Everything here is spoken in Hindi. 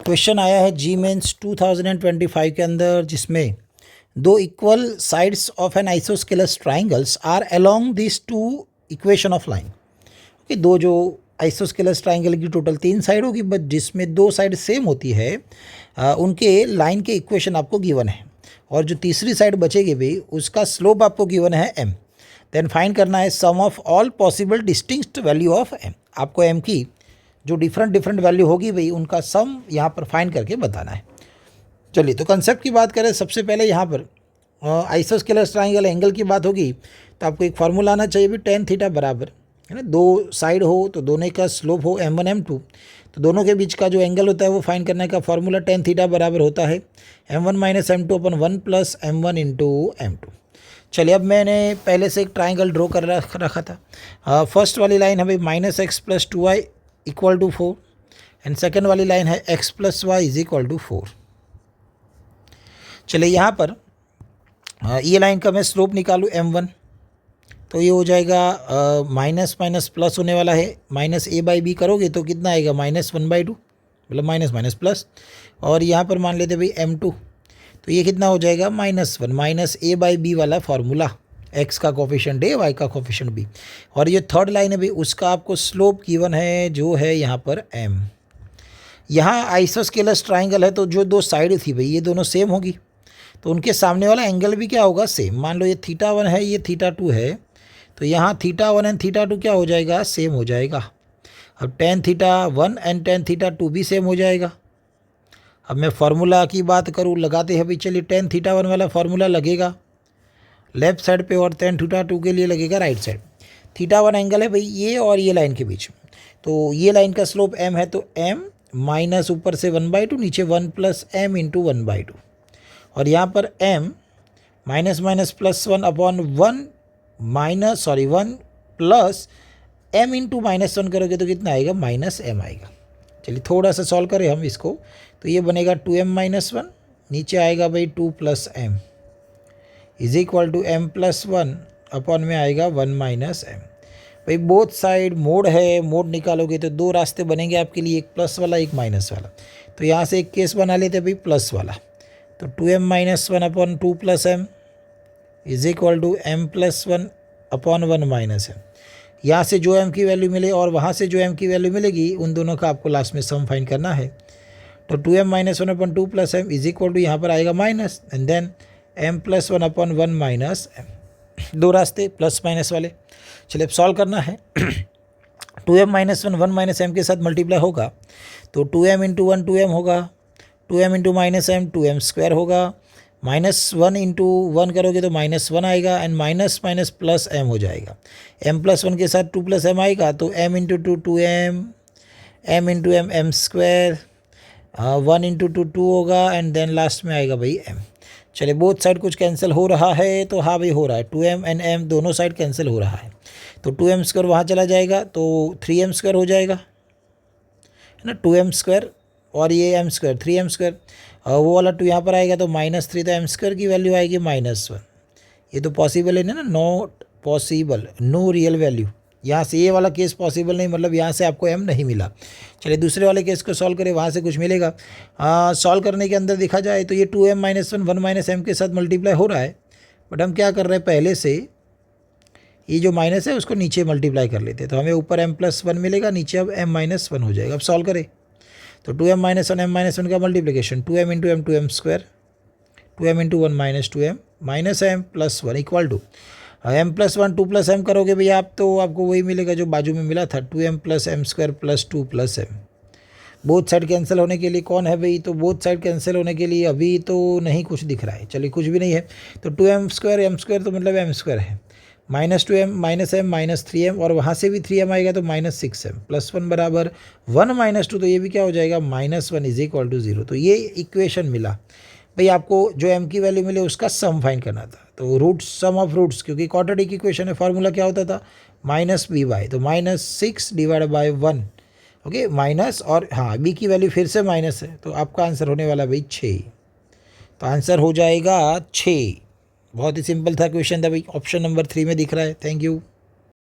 क्वेश्चन आया है जी मेंस 2025 के अंदर, जिसमें दो equal sides of an isosceles triangles are along this two equation of line. Okay, दो जो आइसोस्केलस ट्राइंगल की टोटल 3 साइड होगी, बट जिसमें 2 साइड सेम होती है, उनके लाइन के इक्वेशन आपको गिवन है, और जो तीसरी साइड बचेगी भाई उसका स्लोप आपको गिवन है m। देन फाइंड करना है sum of all possible distinct value of m। आपको m की जो डिफरेंट वैल्यू होगी भाई उनका सम यहाँ पर फाइंड करके बताना है। चलिए, तो कंसेप्ट की बात करें, सबसे पहले यहाँ पर आइसोस्केलस ट्राइंगल एंगल की बात होगी तो आपको एक फार्मूला आना चाहिए भी टेन थीटा बराबर है ना, दो साइड हो तो दोनों का स्लोप हो m1 m2, तो दोनों के बीच का जो एंगल होता है वो फाइंड करने का फार्मूला टेन थीटा बराबर होता है m1 माइनस m2 अपन 1 प्लस m1 इंटू m2। चलिए, अब मैंने पहले से एक ट्राइंगल ड्रॉ कर रखा था। फर्स्ट वाली लाइन है भाई minus x plus 2y equal to 4, and second वाली लाइन है x plus y is equal to 4। चलिए, यहाँ पर ये लाइन का मैं स्लोप निकालूँ m1, तो ये हो जाएगा माइनस माइनस प्लस होने वाला है, माइनस a बाई बी करोगे तो कितना आएगा -1/2, मतलब माइनस माइनस प्लस, और यहाँ पर मान लेते भाई m2, तो ये कितना हो जाएगा -1 माइनस a बाई बी वाला फार्मूला, x का कोफिशिएंट a, y का कोफिशिएंट b, और ये थर्ड लाइन है भाई उसका आपको स्लोप गिवन है जो है यहाँ पर m। यहाँ आइसोस्केलस ट्राइंगल है तो जो दो साइड थी भाई ये दोनों सेम होगी, तो उनके सामने वाला एंगल भी क्या होगा, सेम। मान लो ये θ1 है, ये θ2 है, तो यहाँ θ1 एंड θ2 क्या हो जाएगा, सेम हो जाएगा। अब tan θ1 एंड tan θ2 भी सेम हो जाएगा। अब मैं फार्मूला की बात करूँ, लगाते हैं भाई, चलिए tan θ1 वाला फार्मूला लगेगा लेफ्ट साइड पे और tan θ2 के लिए लगेगा राइट साइड। θ1 एंगल है भाई ये और ये लाइन के बीच में, तो ये लाइन का स्लोप m है, तो m माइनस ऊपर से 1/2, नीचे 1 प्लस m इंटू 1/2, और यहाँ पर m minus minus plus 1 upon 1 plus m into -1 करोगे तो कितना आएगा, -m आएगा। चलिए थोड़ा सा सॉल्व करें हम इसको, तो ये बनेगा 2m माइनस 1, नीचे आएगा भाई 2 plus m is equal to m plus 1 upon में आएगा 1 माइनस m। भाई बोथ साइड मोड है, मोड निकालोगे तो दो रास्ते बनेंगे आपके लिए, एक प्लस वाला एक माइनस वाला, तो यहाँ से एक केस बना लेते भाई प्लस वाला, तो 2m minus 1 upon 2 plus m is equal to m plus 1 upon 1 minus m। यहाँ से जो m की वैल्यू मिले और वहाँ से जो m की वैल्यू मिलेगी उन दोनों का आपको लास्ट में सम फाइंड करना है, तो 2m minus 1 upon 2 plus m is equal to यहाँ पर आएगा minus, and then m plus 1 upon 1 minus m, दो रास्ते प्लस माइनस वाले। चलिए अब सॉल्व करना है। 2m माइनस 1 1 माइनस m के साथ मल्टीप्लाई होगा तो 2m इंटू 1 2m होगा, 2m into minus m 2m square होगा, -1 इंटू 1 करोगे तो -1 आएगा, and minus minus plus m हो जाएगा। m प्लस 1 के साथ 2 प्लस m आएगा, तो m into 2 2m, m into m m square, 1 into 2 2 होगा, एंड देन लास्ट में आएगा भाई m। चलिए बोथ साइड कुछ कैंसिल हो रहा है, तो हाँ भाई हो रहा है, 2m एंड m दोनों साइड कैंसिल हो रहा है, तो 2m स्क्वायर वहाँ चला जाएगा तो 3m स्क्वायर हो जाएगा, है ना, 2m स्क्वायर, और ये m स्क्वायर 3m स्क्वायर, वो वाला 2 यहाँ पर आएगा तो -3, तो m स्क्वायर की वैल्यू आएगी -1। ये तो पॉसिबल है ना, not possible, no real value. यहाँ से ये वाला केस पॉसिबल नहीं, मतलब यहाँ से आपको m नहीं मिला। चलिए दूसरे वाले केस को सॉल्व करें, वहाँ से कुछ मिलेगा। सॉल्व करने के अंदर देखा जाए तो ये 2m माइनस 1 1 माइनस m के साथ मल्टीप्लाई हो रहा है, बट हम क्या कर रहे हैं, पहले से ये जो माइनस है उसको नीचे मल्टीप्लाई कर लेते हैं, तो हमें ऊपर m प्लस 1 मिलेगा, नीचे अब m माइनस 1 हो जाएगा। अब सॉल्व करें तो 2m माइनस 1 m माइनस 1 का multiplication 2m into m 2m square, 2m into 1 minus 2m minus m plus 1 equal to m plus 1 2 plus m करोगे भैया आप, तो आपको वही मिलेगा जो बाजू में मिला था, 2m plus m square plus 2 plus m। Both side cancel होने के लिए कौन है भाई, तो बोथ साइड कैंसिल होने के लिए अभी तो नहीं कुछ दिख रहा है, चलिए कुछ भी नहीं है, तो 2m स्क्वायर m स्क्वायर तो मतलब m स्क्वायर है, -2m minus m minus 3m, और वहाँ से भी 3m आएगा तो -6m प्लस 1 बराबर 1 माइनस 2, तो ये भी क्या हो जाएगा, -1 इज इक्वल टू 0। तो ये इक्वेशन मिला भाई, आपको जो m की वैल्यू मिले उसका सम फाइंड करना था, तो रूट सम ऑफ रूट्स, क्योंकि क्वाड्रेटिक इक्वेशन है, फार्मूला क्या होता था -by, तो -6 डिवाइड बाय 1, ओके, माइनस, और हाँ b की वैल्यू फिर से माइनस है, तो आपका आंसर होने वाला भाई 6, तो आंसर हो जाएगा 6। बहुत ही सिंपल था क्वेश्चन था भाई, ऑप्शन नंबर 3 में दिख रहा है। Thank you.